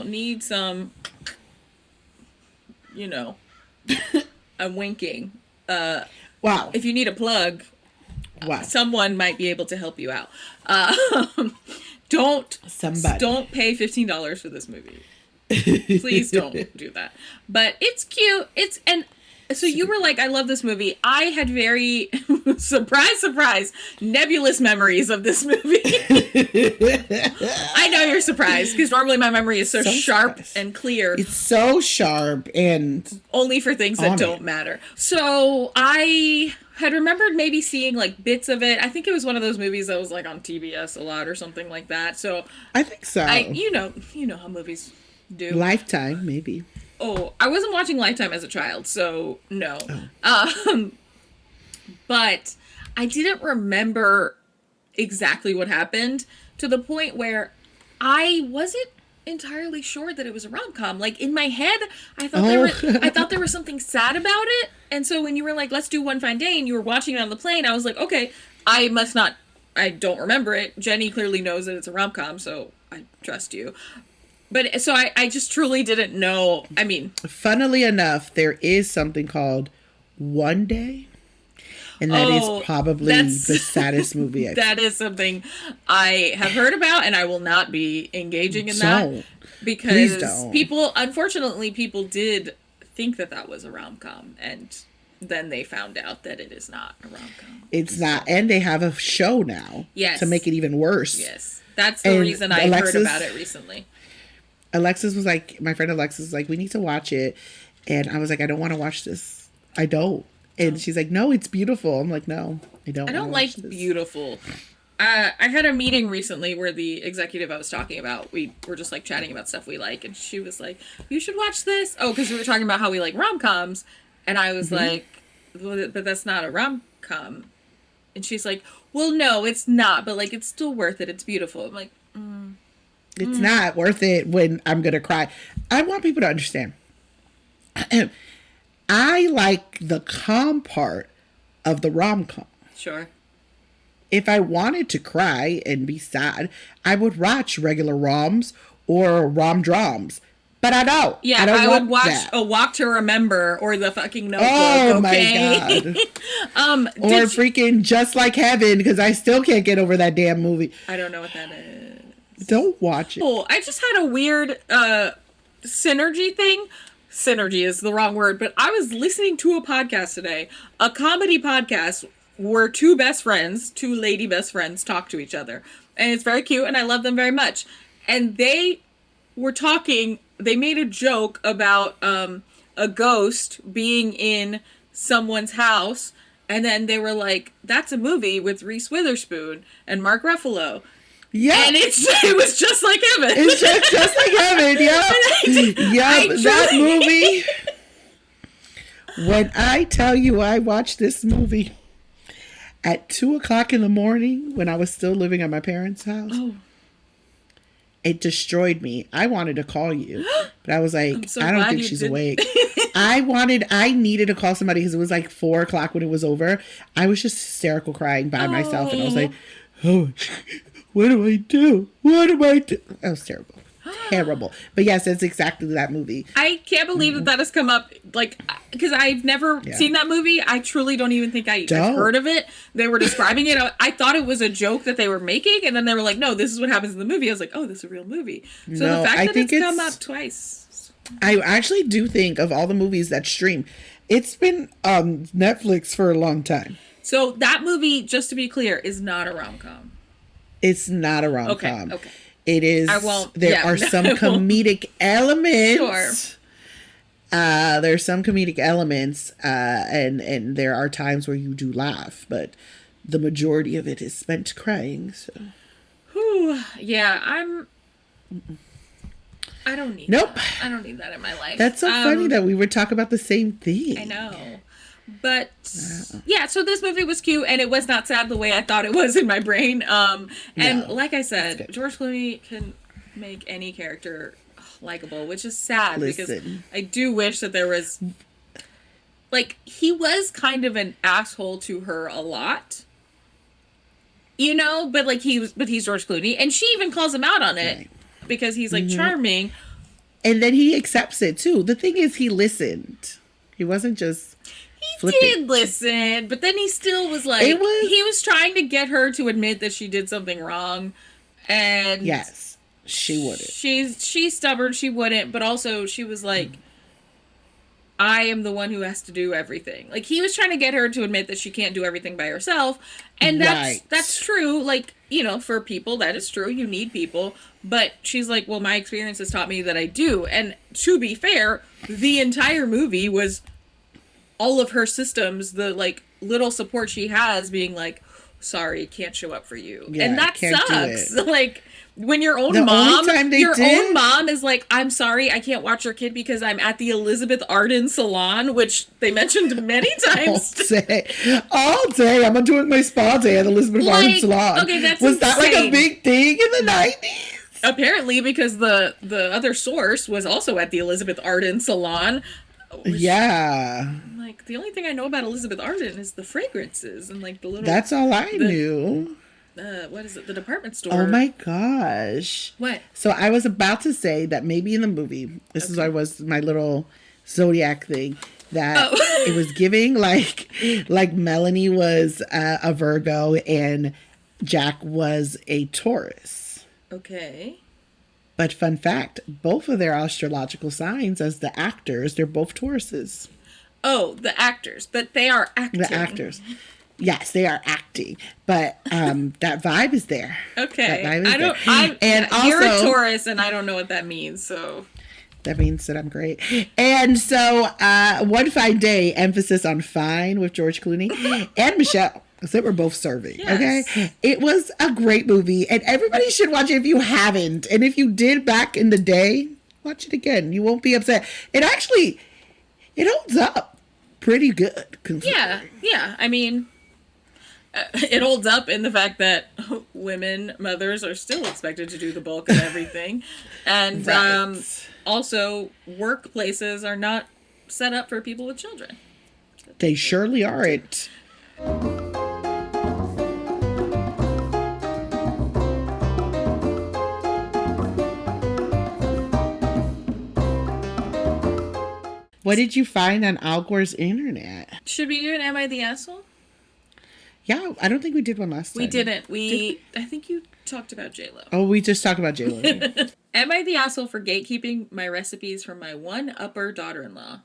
need some, I'm winking. Wow. If you need a plug, someone might be able to help you out. Don't pay $15 for this movie. Please don't do that. But it's cute. And So you were like, I love this movie. I had very, surprise, surprise, nebulous memories of this movie. I know you're surprised because normally my memory is so sharp surprised. and clear. It's so sharp and Only for things that don't matter. So I had remembered maybe seeing like bits of it. I think it was one of those movies that was like on TBS a lot or something like that. So I think so. you know how movies do. Lifetime, maybe. Oh, I wasn't watching Lifetime as a child, so no. Oh. But I didn't remember exactly what happened to the point where I wasn't entirely sure that it was a rom-com. Like in my head, I thought there was something sad about it. And so when you were like, let's do One Fine Day, and you were watching it on the plane, I was like, okay, I don't remember it. Jenny clearly knows that it's a rom-com, so I trust you. But so I just truly didn't know. I mean, funnily enough, there is something called One Day. And that is probably the saddest movie I've That is something I have heard about, and I will not be engaging in that. Because unfortunately, people did think that was a rom-com, and then they found out that it is not a rom-com. It's not, and they have a show now. Yes. To make it even worse. Yes. That's the reason I heard about it recently. Alexis was like, my friend Alexis was like, we need to watch it. And I was like, I don't want to watch this. I don't. And she's like, no, it's beautiful. I'm like, no, I don't. I don't like beautiful. I had a meeting recently where the executive I was talking about, we were just like chatting about stuff we like. And she was like, you should watch this. Oh, because we were talking about how we like rom-coms. And I was like, well, but that's not a rom-com. And she's like, well, no, it's not. But like, it's still worth it. It's beautiful. I'm like, It's not worth it when I'm going to cry. I want people to understand. I like the calm part of the rom-com. Sure. If I wanted to cry and be sad, I would watch regular roms or rom-droms. But I don't. Yeah, I would watch A Walk to Remember or The fucking Notebook. Oh, okay? my God. Or freaking Just Like Heaven, because I still can't get over that damn movie. I don't know what that is. Don't watch it. Oh, I just had a weird synergy thing. Synergy is the wrong word, but I was listening to a podcast today, a comedy podcast where two lady best friends talk to each other. And it's very cute and I love them very much. And they were talking, they made a joke about a ghost being in someone's house. And then they were like, that's a movie with Reese Witherspoon and Mark Ruffalo. Yeah. And it was Just Like Heaven. It's just like Heaven, yeah. That movie. When I tell you I watched this movie at 2:00 in the morning when I was still living at my parents' house, it destroyed me. I wanted to call you, but I was like, I don't think she's awake. I needed to call somebody because it was like 4:00 when it was over. I was just hysterical crying by myself, and I was like, oh, what do I do? What do I do? That was terrible. Terrible. But yes, it's exactly that movie. I can't believe that has come up, like, because I've never seen that movie. I truly don't even think I've heard of it. They were describing it. I thought it was a joke that they were making, and then they were like, no, this is what happens in the movie. I was like, oh, this is a real movie. So the fact that it's come up twice. I actually do think of all the movies that stream, it's been on Netflix for a long time. So that movie, just to be clear, is not a rom-com. It's not a rom-com. Okay. It is. There are some comedic elements. Sure. There's some comedic elements, and there are times where you do laugh, but the majority of it is spent crying. So. Whew. Yeah, I don't need. Nope. That. I don't need that in my life. That's so funny that we would talk about the same thing. I know. But yeah, so this movie was cute and it was not sad the way I thought it was in my brain. And like I said, George Clooney can make any character likable, which is sad because I do wish that there was, like, he was kind of an asshole to her a lot. You know, but like he's George Clooney, and she even calls him out on it because he's like charming. And then he accepts it too. The thing is, he listened. He wasn't just. He did listen, but then he still was like, he was trying to get her to admit that she did something wrong, and yes, she wouldn't. She's stubborn. She wouldn't, but also she was like, I am the one who has to do everything. Like, he was trying to get her to admit that she can't do everything by herself. And Right. that's true. Like, you know, for people, that is true. You need people. But she's like, well, my experience has taught me that I do. And to be fair, the entire movie was all of her systems, the like little support she has being like, sorry, can't show up for you. Yeah, And that can't do sucks. it. Like, when your own The mom, only time they your did- own mom is like, I'm sorry, I can't watch your kid because I'm at the Elizabeth Arden salon, which they mentioned many all times. day. I'm doing my spa day at Elizabeth Arden Like, Salon. okay, that's was that like a insane. big thing in the 90s? Apparently, because the other source was also at the Elizabeth Arden salon. Yeah. Like, the only thing I know about Elizabeth Arden is the fragrances and like the little. That's all I knew. What is it? The department store. Oh my gosh. What? So I was about to say that maybe in the movie, this is my little zodiac thing, that it was giving like Melanie was a Virgo and Jack was a Taurus. Okay. But fun fact, both of their astrological signs as the actors, they're both Tauruses. Oh, the actors, but they are acting. The actors. Yes, they are acting, but that vibe is there. Okay, that vibe is I don't. there. And you're also, a Taurus, and I don't know what that means. So that means that I'm great. And so, One Fine Day, emphasis on fine with George Clooney and Michelle, because they were both serving. Yes. Okay, it was a great movie, and everybody should watch it if you haven't. And if you did back in the day, watch it again. You won't be upset. It holds up pretty good. yeah. I mean, it holds up in the fact that mothers are still expected to do the bulk of everything, and Right. also workplaces are not set up for people with children. They surely aren't. What did you find on Al Gore's internet? Should we do an Am I the Asshole? Yeah, I don't think we did one last time. We didn't. I think you talked about J-Lo. Oh, we just talked about J-Lo. Am I the asshole for gatekeeping my recipes from my one-upper daughter-in-law?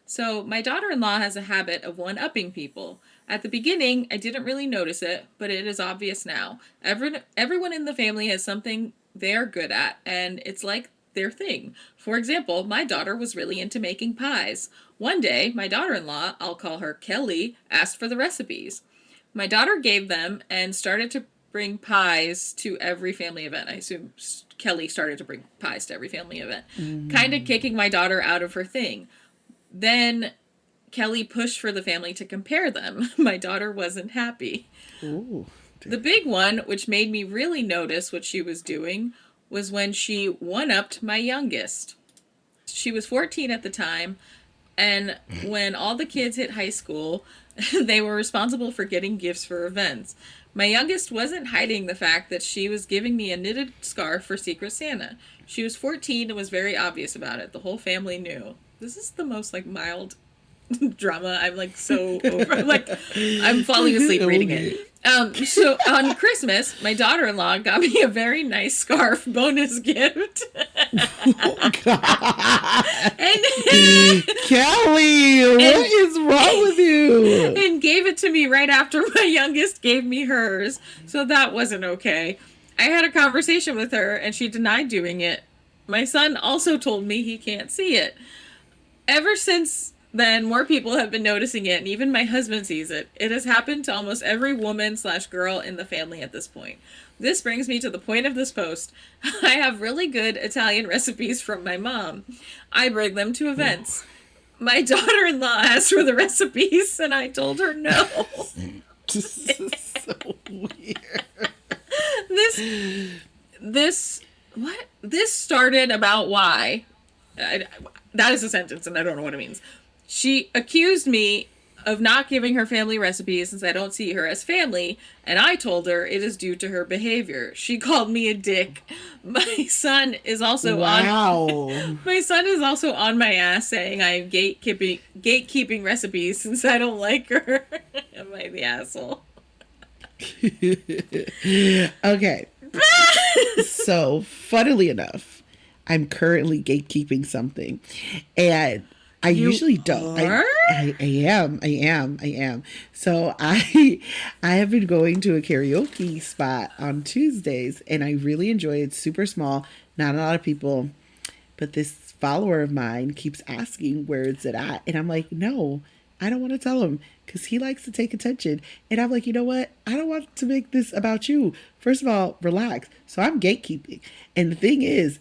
So, my daughter-in-law has a habit of one-upping people. At the beginning, I didn't really notice it, but it is obvious now. Everyone in the family has something they are good at, and it's like their thing. For example, my daughter was really into making pies. One day, my daughter-in-law, I'll call her Kelly, asked for the recipes. My daughter gave them and started to bring pies to every family event. I assume Kelly started to bring pies to every family event, kind of kicking my daughter out of her thing. Then Kelly pushed for the family to compare them. My daughter wasn't happy. Ooh. The big one, which made me really notice what she was doing, was when she one-upped my youngest. She was 14 at the time, and when all the kids hit high school, they were responsible for getting gifts for events. My youngest wasn't hiding the fact that she was giving me a knitted scarf for Secret Santa. She was 14 and was very obvious about it. The whole family knew. This is the most like mild drama. I'm like so over. Like I'm falling asleep reading it. So on Christmas, my daughter-in-law got me a very nice scarf bonus gift. Oh, God. And Kelly, what is wrong with you? and gave it to me right after my youngest gave me hers. So that wasn't okay. I had a conversation with her and she denied doing it. My son also told me he can't see it. Ever since then, more people have been noticing it, and even my husband sees it. It has happened to almost every woman/girl in the family at this point. This brings me to the point of this post. I have really good Italian recipes from my mom. I bring them to events. My daughter-in-law asked for the recipes, and I told her no. This is so weird. This started about why. That is a sentence, and I don't know what it means. She accused me of not giving her family recipes since I don't see her as family, and I told her it is due to her behavior. She called me a dick. My son is also on my ass saying I am gatekeeping recipes since I don't like her. Am I the asshole? Okay. So, funnily enough, I'm currently gatekeeping something. And I You usually don't. are? I am. So I have been going to a karaoke spot on Tuesdays, and I really enjoy it. It's super small, not a lot of people, but this follower of mine keeps asking where is it at, and I'm like, no, I don't want to tell him because he likes to take attention. And I'm like, you know what? I don't want to make this about you. First of all, relax. So I'm gatekeeping, and the thing is,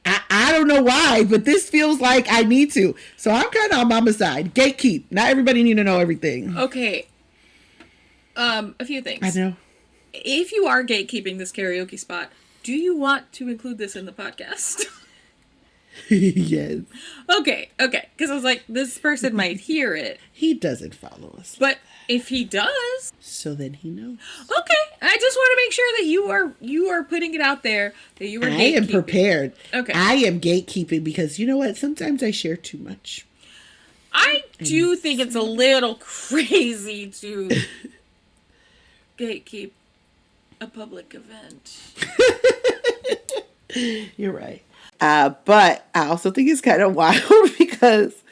I don't know why, but this feels like I need to. So I'm kind of on mama's side. Gatekeep. Not everybody need to know everything. Okay. A few I things. know. If you are gatekeeping this karaoke spot, do you want to include this in the podcast? Yes. Okay. Because I was like, this person might hear it. He doesn't follow us. But if he does, So then he knows. okay. I just want to make sure that you are putting it out there that you are I gatekeeping. am prepared. Okay. I am gatekeeping because you know what? Sometimes I share too much. I do think it's a little crazy to gatekeep a public event. You're right. But I also think it's kind of wild because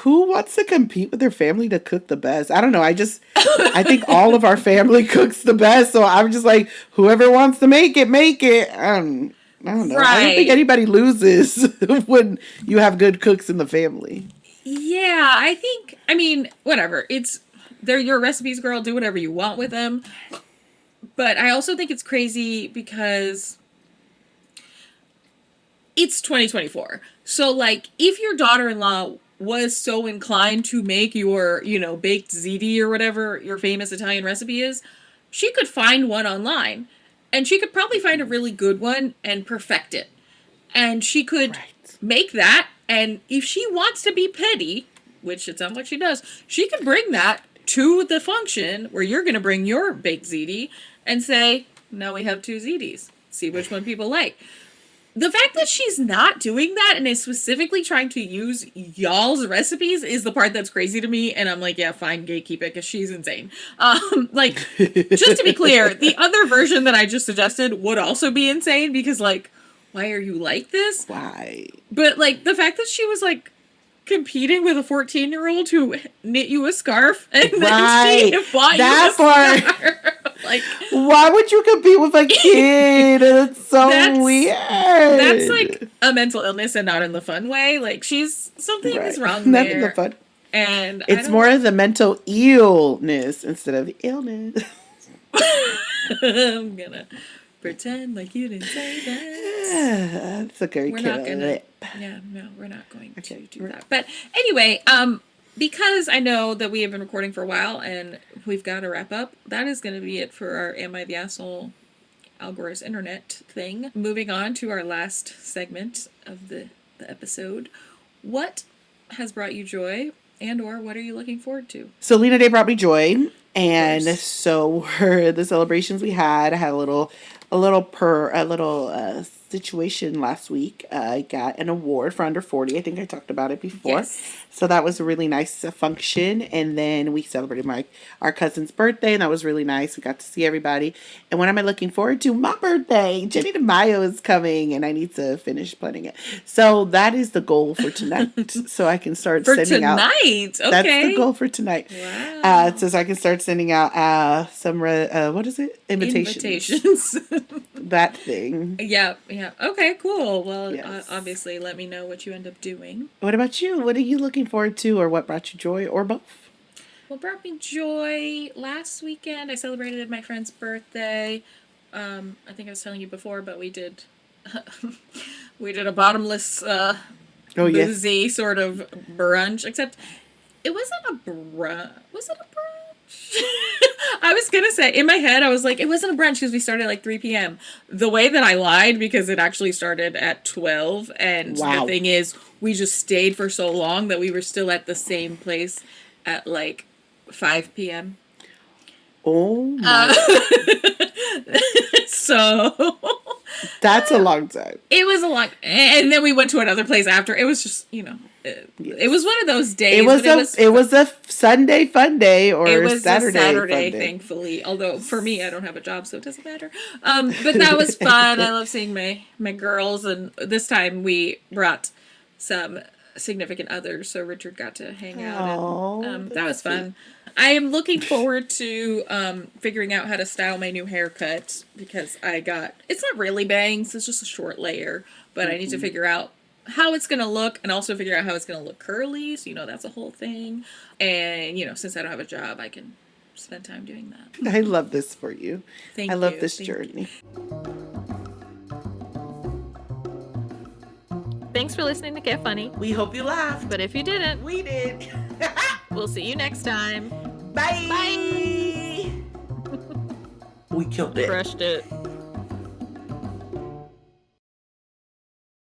who wants to compete with their family to cook the best? I don't know. I think all of our family cooks the best. So I'm just like, whoever wants to make it, make it. I don't know. I don't think Right. anybody loses when you have good cooks in the family. Yeah, I mean, whatever. They're your recipes, girl. Do whatever you want with them. But I also think it's crazy because it's 2024. So, like, if your daughter-in-law was so inclined to make your, baked ziti or whatever your famous Italian recipe is, she could find one online. And she could probably find a really good one and perfect it. And she could make that. And if she wants to be petty, which it sounds like she does, she could bring that to the function where you're going to bring your baked ziti and say, now we have two zitis. See which one people like. The fact that she's not doing that and is specifically trying to use y'all's recipes is the part that's crazy to me. And I'm like, yeah, fine, gatekeep it because she's insane. Just to be clear, the other version that I just suggested would also be insane because, like, why are you like this? Why? But, like, the fact that she was, like, competing with a 14-year-old who knit you a scarf and then she bought that you a part. scarf. Like, why would you compete with a kid? It's so weird. That's like a mental illness and not in the fun way. Like, something is wrong Not there. in the fun. And it's more of the mental illness instead of illness. I'm gonna pretend like you didn't say that. That's a very We're not gonna. lip. Yeah, no, we're not going to do that. But anyway, because I know that we have been recording for a while and we've got to wrap up, that is going to be it for our Am I the Asshole Algorithm Internet thing. Moving on to our last segment of the episode. What has brought you joy and or what are you looking forward to? So Lena Day brought me joy. And so were the celebrations we had. I had a little situation last week. I got an award for under 40. I think I talked about it before. Yes. So that was a really nice function. And then we celebrated our cousin's birthday, and that was really nice. We got to see everybody. And what am I looking forward to? My birthday. Jenny DeMaio is coming, and I need to finish planning it. So that is the goal for tonight. So I can start sending out. Okay. That's the goal for tonight. Wow. So I can start sending out some what is it? Invitations. That thing. Yeah. Okay, cool. Well, Yes. obviously, let me know what you end up doing. What about you? What are you looking forward to, or what brought you joy, or both? What brought me joy last weekend? I celebrated my friend's birthday. I think I was telling you before, but we did a bottomless boozy sort of brunch. Except it wasn't a brunch. Was it a brunch? I was gonna say in my head I was like it wasn't a brunch because we started at like 3 p.m. The way that I lied because it actually started at 12, and the thing is we just stayed for so long that we were still at the same place at like 5 p.m. Oh my! So that's a long time. It was a long, and then we went to another place after. It was just it was one of those days. It was a Sunday fun day or it was Saturday a Saturday, fun day. Thankfully. Although for me, I don't have a job, so it doesn't matter. But that was fun. I love seeing my girls, and this time we brought some significant others, so Richard got to hang out, Oh, and that was that's fun. I am looking forward to figuring out how to style my new haircut because it's not really bangs, it's just a short layer, but I need to figure out how it's going to look and also figure out how it's going to look curly, so that's a whole thing. And since I don't have a job, I can spend time doing that. I love this for you. Thank I love you. this Thank journey. Thanks for listening to Get Funny. We hope you laughed. But if you didn't, We did. we'll see you next time. Bye. Bye. We killed it. Crushed it.